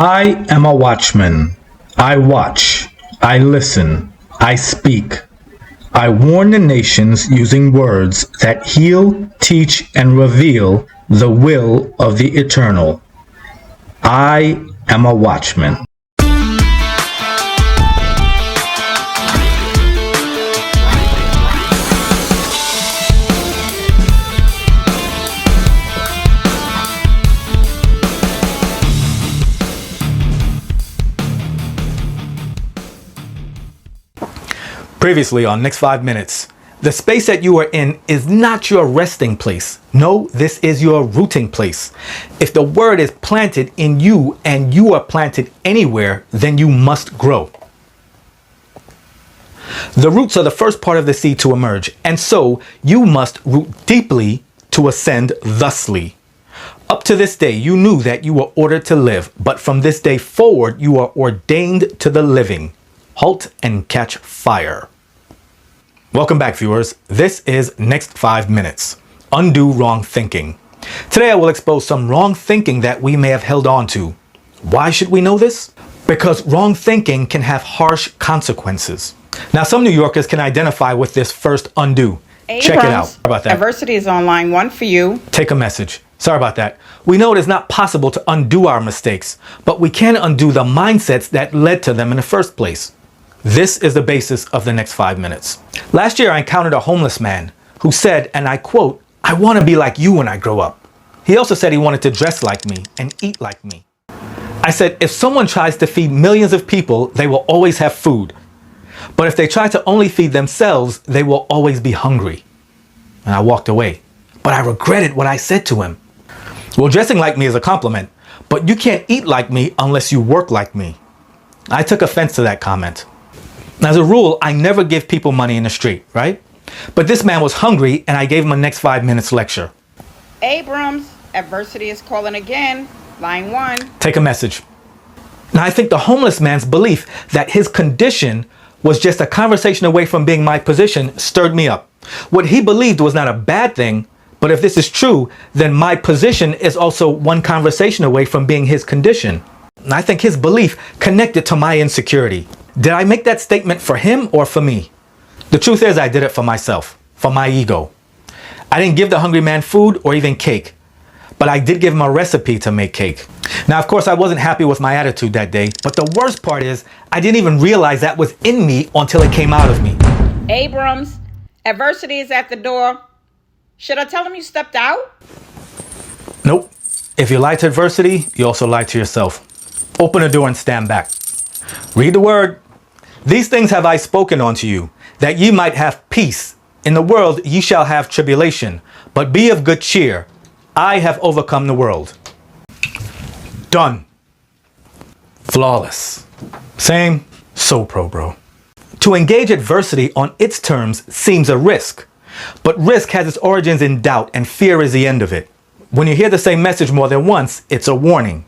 I am a watchman. I watch. I listen. I speak. I warn the nations using words that heal, teach, and reveal the will of the Eternal. I am a watchman. Previously on Next 5 Minutes, the space that you are in is not your resting place. No, this is your rooting place. If the word is planted in you and you are planted anywhere, then you must grow. The roots are the first part of the seed to emerge, and so you must root deeply to ascend thusly. Up to this day, you knew that you were ordered to live, but from this day forward, you are ordained to the living. Halt and Catch Fire. Welcome back, viewers. This is Next 5 Minutes. Undo wrong thinking. Today I will expose some wrong thinking that we may have held on to. Why should we know this? Because wrong thinking can have harsh consequences. Now, some New Yorkers can identify with this first undo. Check it out. Sorry about that. Adversity is on line 1 for you. Take a message. Sorry about that. We know it is not possible to undo our mistakes, but we can undo the mindsets that led to them in the first place. This is the basis of the Next 5 Minutes. Last year, I encountered a homeless man who said, and I quote, "I want to be like you when I grow up." He also said he wanted to dress like me and eat like me. I said, if someone tries to feed millions of people, they will always have food. But if they try to only feed themselves, they will always be hungry. And I walked away. But I regretted what I said to him. Well, dressing like me is a compliment, but you can't eat like me unless you work like me. I took offense to that comment. As a rule, I never give people money in the street, right? But this man was hungry and I gave him a Next 5 Minutes lecture. Abrams, adversity is calling again. Line 1. Take a message. Now, I think the homeless man's belief that his condition was just a conversation away from being my position stirred me up. What he believed was not a bad thing, but if this is true, then my position is also one conversation away from being his condition. And I think his belief connected to my insecurity. Did I make that statement for him or for me? The truth is I did it for myself, for my ego. I didn't give the hungry man food or even cake, but I did give him a recipe to make cake. Now, of course, I wasn't happy with my attitude that day, but the worst part is I didn't even realize that was in me until it came out of me. Abrams, adversity is at the door. Should I tell him you stepped out? Nope. If you lie to adversity, you also lie to yourself. Open the door and stand back. Read the word. These things have I spoken unto you, that ye might have peace. In the world ye shall have tribulation, but be of good cheer. I have overcome the world. Done. Flawless. Same. So pro, bro. To engage adversity on its terms seems a risk, but risk has its origins in doubt and fear is the end of it. When you hear the same message more than once, it's a warning,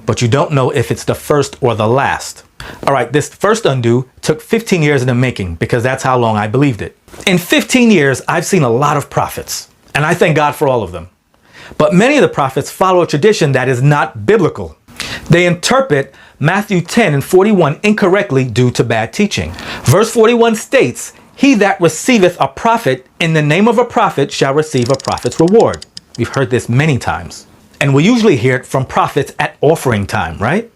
but you don't know if it's the first or the last. All right, this first undo took 15 years in the making because that's how long I believed it. In 15 years, I've seen a lot of prophets, and I thank God for all of them. But many of the prophets follow a tradition that is not biblical. They interpret Matthew 10 and 41 incorrectly due to bad teaching. Verse 41 states, "He that receiveth a prophet in the name of a prophet shall receive a prophet's reward." We've heard this many times. And we usually hear it from prophets at offering time, right?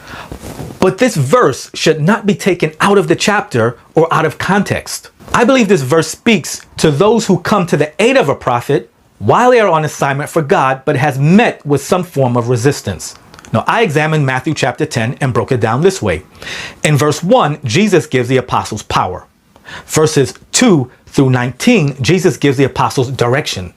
But this verse should not be taken out of the chapter or out of context. I believe this verse speaks to those who come to the aid of a prophet while they are on assignment for God, but has met with some form of resistance. Now, I examined Matthew chapter 10 and broke it down this way. In verse 1, Jesus gives the apostles power. Verses 2 through 19, Jesus gives the apostles direction.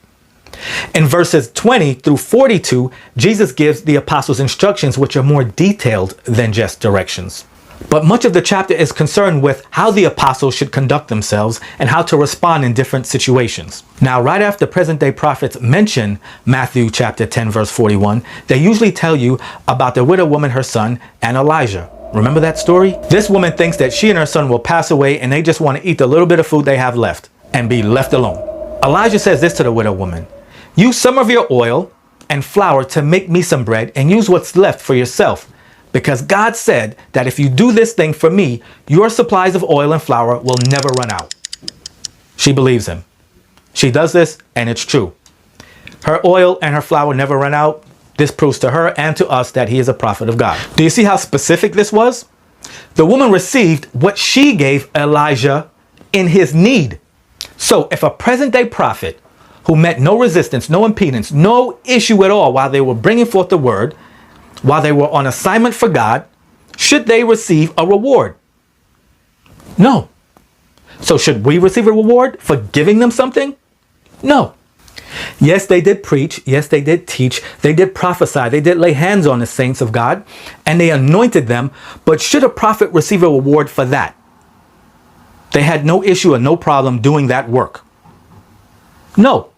In verses 20 through 42, Jesus gives the apostles instructions which are more detailed than just directions. But much of the chapter is concerned with how the apostles should conduct themselves and how to respond in different situations. Now, right after present-day prophets mention Matthew chapter 10, verse 41, they usually tell you about the widow woman, her son, and Elijah. Remember that story? This woman thinks that she and her son will pass away and they just want to eat the little bit of food they have left and be left alone. Elijah says this to the widow woman, "Use some of your oil and flour to make me some bread and use what's left for yourself. because God said that if you do this thing for me, your supplies of oil and flour will never run out. She believes him. She does this, and it's true. Her oil and her flour never run out. This proves to her and to us that he is a prophet of God. Do you see how specific this was? The woman received what she gave Elijah in his need. So if a present-day prophet who met no resistance, no impedance, no issue at all while they were bringing forth the word, while they were on assignment for God, should they receive a reward? No. So should we receive a reward for giving them something? No. Yes, they did preach. Yes, they did teach. They did prophesy. They did lay hands on the saints of God, and they anointed them. But should a prophet receive a reward for that? They had no issue and no problem doing that work. No.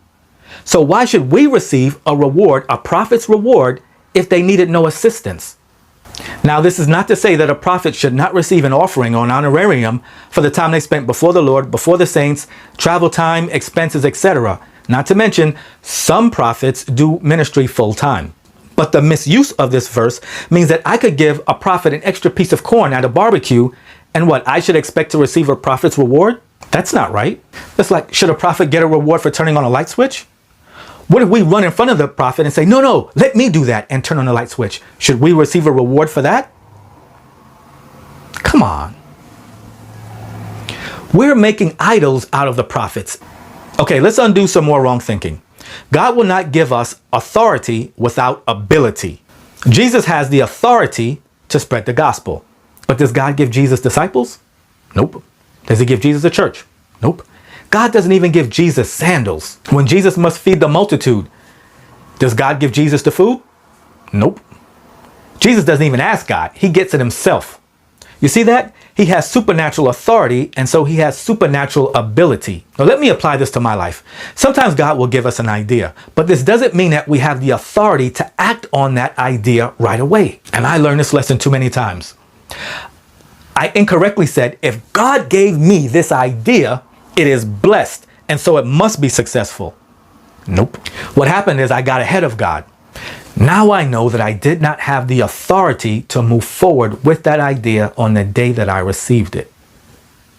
So why should we receive a reward, a prophet's reward, if they needed no assistance? Now, this is not to say that a prophet should not receive an offering or an honorarium for the time they spent before the Lord, before the saints, travel time, expenses, etc. Not to mention, some prophets do ministry full time. But the misuse of this verse means that I could give a prophet an extra piece of corn at a barbecue, and what, I should expect to receive a prophet's reward? That's not right. It's like, should a prophet get a reward for turning on a light switch? What if we run in front of the prophet and say, no, let me do that, and turn on the light switch? Should we receive a reward for that? Come on. We're making idols out of the prophets. Okay, let's undo some more wrong thinking. God will not give us authority without ability. Jesus has the authority to spread the gospel. But does God give Jesus disciples? Nope. Does he give Jesus a church? Nope. God doesn't even give Jesus sandals. When Jesus must feed the multitude, does God give Jesus the food? Nope. Jesus doesn't even ask God. He gets it himself. You see that? He has supernatural authority, and so he has supernatural ability. Now let me apply this to my life. Sometimes God will give us an idea, but this doesn't mean that we have the authority to act on that idea right away. And I learned this lesson too many times. I incorrectly said, if God gave me this idea, it is blessed, and so it must be successful. Nope. What happened is I got ahead of God. Now I know that I did not have the authority to move forward with that idea on the day that I received it.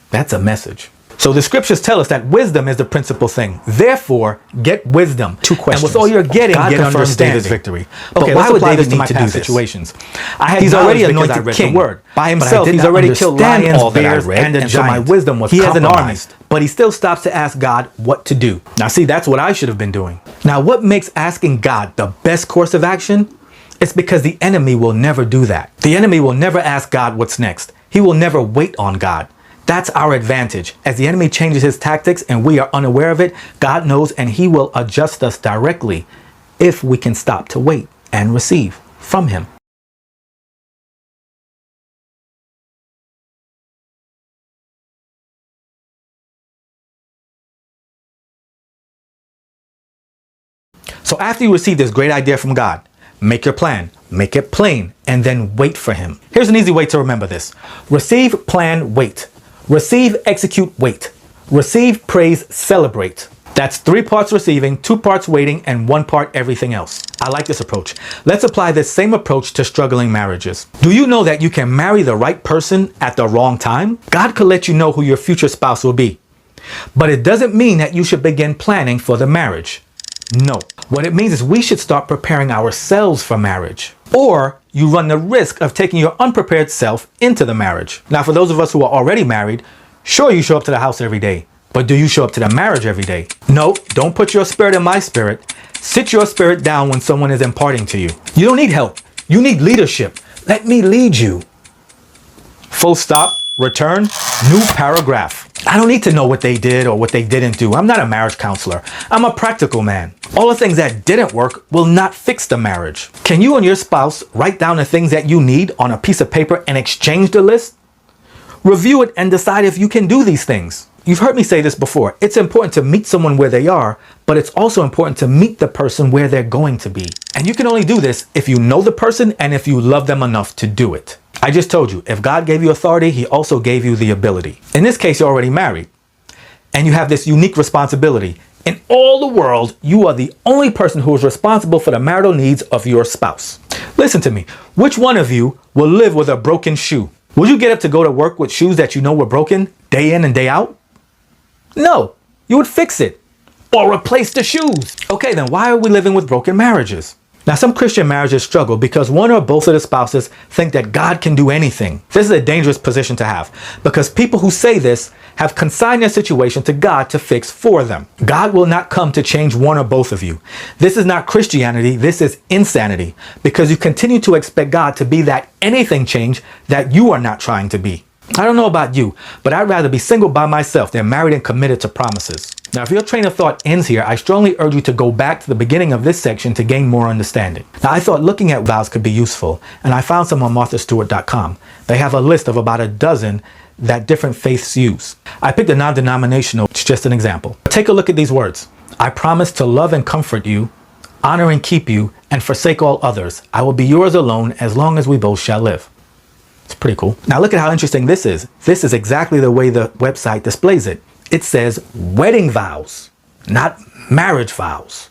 That's a message. So the scriptures tell us that wisdom is the principal thing. Therefore, get wisdom. 2 questions. And with all you're getting, God get understanding. David's victory. Okay, why would David need to do this? Situations. He's already anointed king. Word. By himself, he's already killed lions, bears, and a giant. So my wisdom was compromised. He has an army, but he still stops to ask God what to do. Now see, that's what I should have been doing. Now what makes asking God the best course of action? It's because the enemy will never do that. The enemy will never ask God what's next. He will never wait on God. That's our advantage. As the enemy changes his tactics and we are unaware of it, God knows, and he will adjust us directly if we can stop to wait and receive from him. So after you receive this great idea from God, make your plan, make it plain, and then wait for him. Here's an easy way to remember this. Receive, plan, wait. Receive, execute, wait. Receive, praise, celebrate. That's 3 parts receiving, 2 parts waiting, and 1 part everything else. I like this approach. Let's apply this same approach to struggling marriages. Do you know that you can marry the right person at the wrong time? God could let you know who your future spouse will be. But it doesn't mean that you should begin planning for the marriage. No. What it means is we should start preparing ourselves for marriage. Or you run the risk of taking your unprepared self into the marriage. Now, for those of us who are already married, sure, you show up to the house every day. But do you show up to the marriage every day? No, don't put your spirit in my spirit. Sit your spirit down when someone is imparting to you. You don't need help. You need leadership. Let me lead you. Full stop. Return. New paragraph. I don't need to know what they did or what they didn't do. I'm not a marriage counselor. I'm a practical man. All the things that didn't work will not fix the marriage. Can you and your spouse write down the things that you need on a piece of paper and exchange the list? Review it and decide if you can do these things. You've heard me say this before. It's important to meet someone where they are, but it's also important to meet the person where they're going to be. And you can only do this if you know the person and if you love them enough to do it. I just told you, if God gave you authority, he also gave you the ability. In this case, you're already married, and you have this unique responsibility. In all the world, you are the only person who is responsible for the marital needs of your spouse. Listen to me. Which one of you will live with a broken shoe? Would you get up to go to work with shoes that you know were broken day in and day out? No, you would fix it or replace the shoes. Okay, then why are we living with broken marriages? Now, some Christian marriages struggle because one or both of the spouses think that God can do anything. This is a dangerous position to have because people who say this have consigned their situation to God to fix for them. God will not come to change one or both of you. This is not Christianity. This is insanity because you continue to expect God to be that anything change that you are not trying to be. I don't know about you, but I'd rather be single by myself than married and committed to promises. Now, if your train of thought ends here, I strongly urge you to go back to the beginning of this section to gain more understanding. Now, I thought looking at vows could be useful, and I found some on marthastewart.com. They have a list of about a dozen that different faiths use. I picked a non-denominational, it's just an example. Take a look at these words. I promise to love and comfort you, honor and keep you, and forsake all others. I will be yours alone as long as we both shall live. It's pretty cool. Now look at how interesting this is. This is exactly the way the website displays it. It says wedding vows, not marriage vows.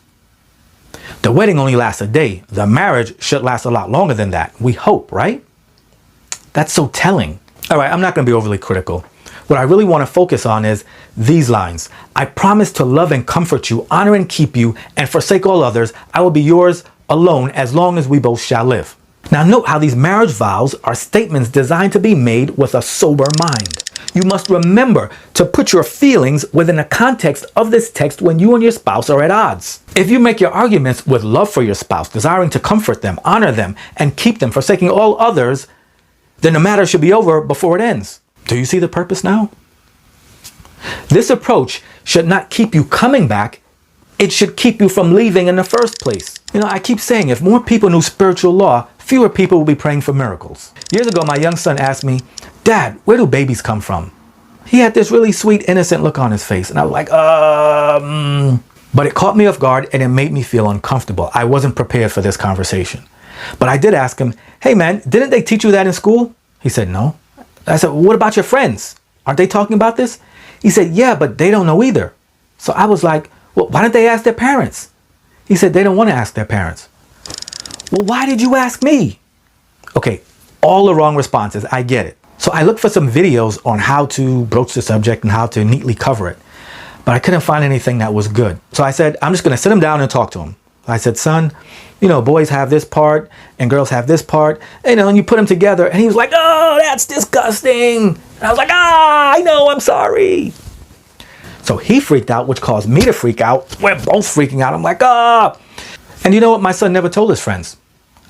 The wedding only lasts a day. The marriage should last a lot longer than that. We hope, right? That's so telling. All right, I'm not going to be overly critical. What I really want to focus on is these lines. I promise to love and comfort you, honor and keep you, and forsake all others. I will be yours alone as long as we both shall live. Now note how these marriage vows are statements designed to be made with a sober mind. You must remember to put your feelings within the context of this text when you and your spouse are at odds. If you make your arguments with love for your spouse, desiring to comfort them, honor them, and keep them, forsaking all others, then the matter should be over before it ends. Do you see the purpose now? This approach should not keep you coming back. It should keep you from leaving in the first place. You know, I keep saying if more people knew spiritual law, fewer people will be praying for miracles. Years ago, my young son asked me, Dad, where do babies come from? He had this really sweet, innocent look on his face. And I was like, But it caught me off guard and it made me feel uncomfortable. I wasn't prepared for this conversation. But I did ask him, hey man, didn't they teach you that in school? He said, no. I said, well, what about your friends? Aren't they talking about this? He said, yeah, but they don't know either. So I was like, well, why didn't they ask their parents? He said, they don't want to ask their parents. Well, why did you ask me? Okay, all the wrong responses. I get it. So I looked for some videos on how to broach the subject and how to neatly cover it. But I couldn't find anything that was good. So I said, I'm just going to sit him down and talk to him. I said, son, you know, boys have this part and girls have this part. And you put them together. And he was like, oh, that's disgusting. And I was like, I know, I'm sorry. So he freaked out, which caused me to freak out. We're both freaking out. I'm like, And you know what? My son never told his friends.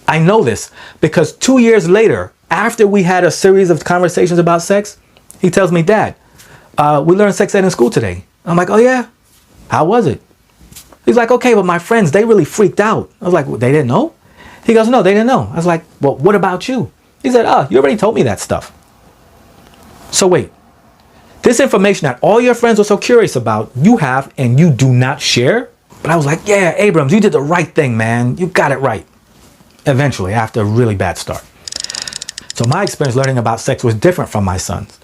I know this because 2 years later, after we had a series of conversations about sex, he tells me, Dad, we learned sex ed in school today. I'm like, oh yeah? How was it? He's like, okay, but my friends, they really freaked out. I was like, well, they didn't know? He goes, no, they didn't know. I was like, well, what about you? He said, you already told me that stuff. So wait, this information that all your friends were so curious about, you have and you do not share? But I was like, yeah, Abrams, you did the right thing, man. You got it right. Eventually, after a really bad start. So my experience learning about sex was different from my son's.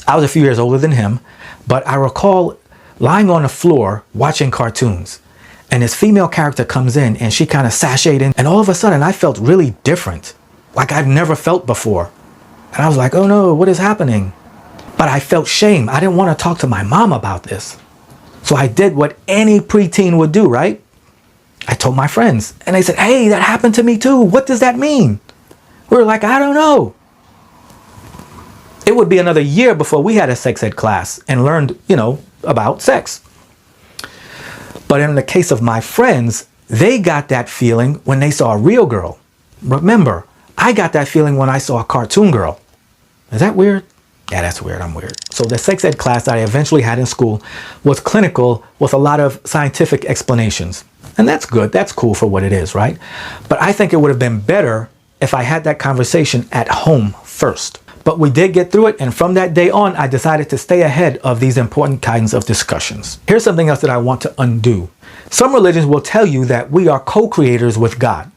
I was a few years older than him, but I recall lying on the floor watching cartoons. And this female character comes in and she kind of sashayed in. And all of a sudden I felt really different, like I've never felt before. And I was like, oh no, what is happening? But I felt shame. I didn't want to talk to my mom about this. So I did what any preteen would do, right? I told my friends and they said, hey, that happened to me too. What does that mean? We were like, I don't know. It would be another year before we had a sex ed class and learned, about sex. But in the case of my friends, they got that feeling when they saw a real girl. Remember, I got that feeling when I saw a cartoon girl. Is that weird? Yeah, that's weird. I'm weird. So the sex ed class that I eventually had in school was clinical with a lot of scientific explanations. And that's good. That's cool for what it is, right? But I think it would have been better if I had that conversation at home first. But we did get through it, and from that day on, I decided to stay ahead of these important kinds of discussions. Here's something else that I want to undo. Some religions will tell you that we are co-creators with God.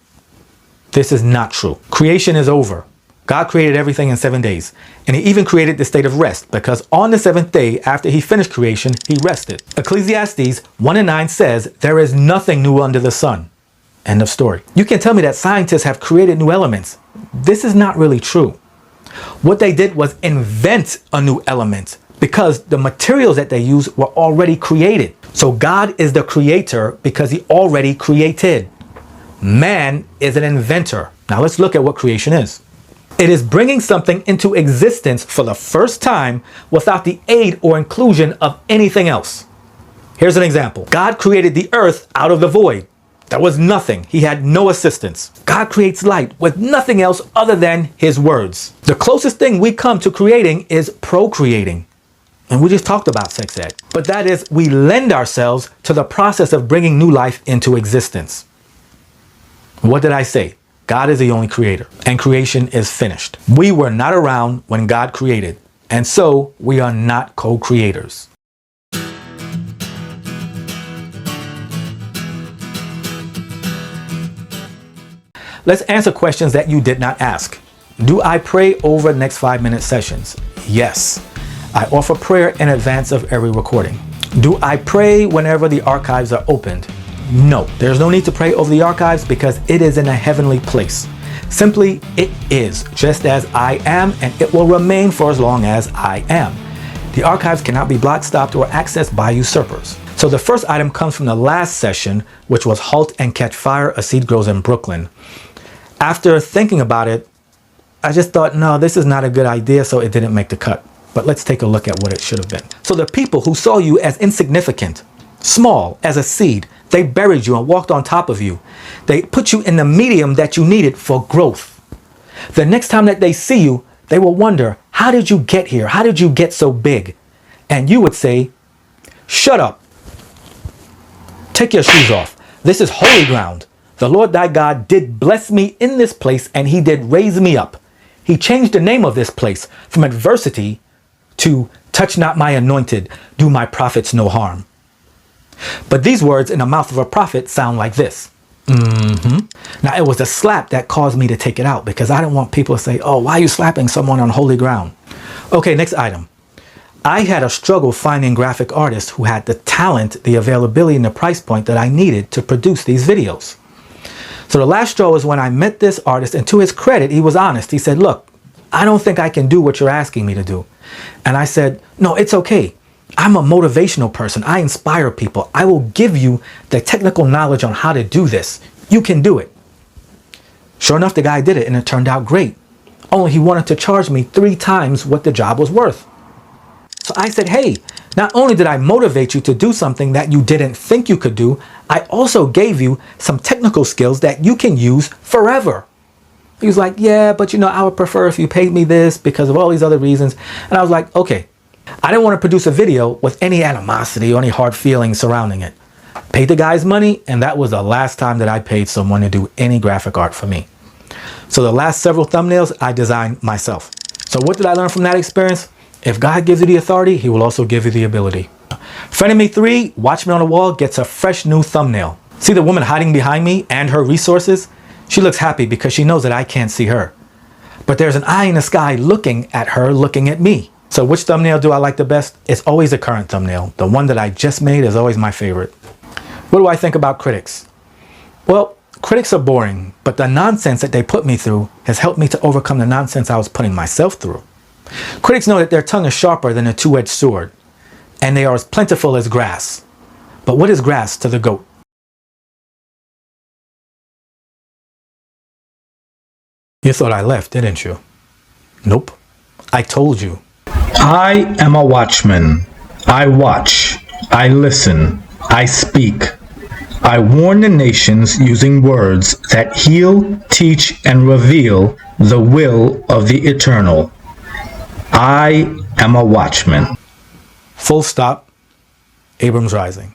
This is not true. Creation is over. God created everything in 7 days, and he even created the state of rest, because on the seventh day, after he finished creation, he rested. Ecclesiastes 1:9 says, there is nothing new under the sun. End of story. You can tell me that scientists have created new elements. This is not really true. What they did was invent a new element because the materials that they used were already created. So God is the creator because he already created. Man is an inventor. Now let's look at what creation is. It is bringing something into existence for the first time without the aid or inclusion of anything else. Here's an example. God created the earth out of the void. There was nothing. He had no assistance. God creates light with nothing else other than his words. The closest thing we come to creating is procreating. And we just talked about sex ed. But that is, we lend ourselves to the process of bringing new life into existence. What did I say? God is the only creator, and creation is finished. We were not around when God created, and so we are not co-creators. Let's answer questions that you did not ask. Do I pray over the next 5-minute sessions? Yes. I offer prayer in advance of every recording. Do I pray whenever the archives are opened? No. There's no need to pray over the archives because it is in a heavenly place. Simply, it is, just as I am, and it will remain for as long as I am. The archives cannot be blocked, stopped, or accessed by usurpers. So the first item comes from the last session, which was Halt and Catch Fire, A Seed Grows in Brooklyn. After thinking about it, I just thought, no, this is not a good idea, so it didn't make the cut. But let's take a look at what it should have been. So the people who saw you as insignificant, small as a seed, they buried you and walked on top of you. They put you in the medium that you needed for growth. The next time that they see you, they will wonder, how did you get here? How did you get so big? And you would say, shut up. Take your shoes off. This is holy ground. The Lord thy God did bless me in this place, and he did raise me up. He changed the name of this place from adversity to touch not my anointed, do my prophets no harm. But these words in the mouth of a prophet sound like this. Now it was the slap that caused me to take it out because I didn't want people to say, oh, why are you slapping someone on holy ground? Okay, next item. I had a struggle finding graphic artists who had the talent, the availability, and the price point that I needed to produce these videos. So the last straw was when I met this artist, and to his credit, he was honest. He said, look, I don't think I can do what you're asking me to do. And I said, no, it's okay. I'm a motivational person. I inspire people. I will give you the technical knowledge on how to do this. You can do it. Sure enough, the guy did it, and it turned out great. Only he wanted to charge me 3 times what the job was worth. So I said, hey, not only did I motivate you to do something that you didn't think you could do, I also gave you some technical skills that you can use forever. He was like, yeah, but I would prefer if you paid me this because of all these other reasons. And I was like, okay. I didn't want to produce a video with any animosity or any hard feelings surrounding it. Paid the guy's money, and that was the last time that I paid someone to do any graphic art for me. So the last several thumbnails I designed myself. So what did I learn from that experience? If God gives you the authority, he will also give you the ability. Frenemy 3, Watchman on the Wall, gets a fresh new thumbnail. See the woman hiding behind me and her resources? She looks happy because she knows that I can't see her. But there's an eye in the sky looking at her, looking at me. So which thumbnail do I like the best? It's always the current thumbnail. The one that I just made is always my favorite. What do I think about critics? Well, critics are boring, but the nonsense that they put me through has helped me to overcome the nonsense I was putting myself through. Critics know that their tongue is sharper than a two-edged sword, and they are as plentiful as grass. But what is grass to the goat? You thought I left, didn't you? Nope. I told you. I am a watchman. I watch. I listen. I speak. I warn the nations using words that heal, teach, and reveal the will of the eternal. I am a watchman. Full stop. Abrams Rising.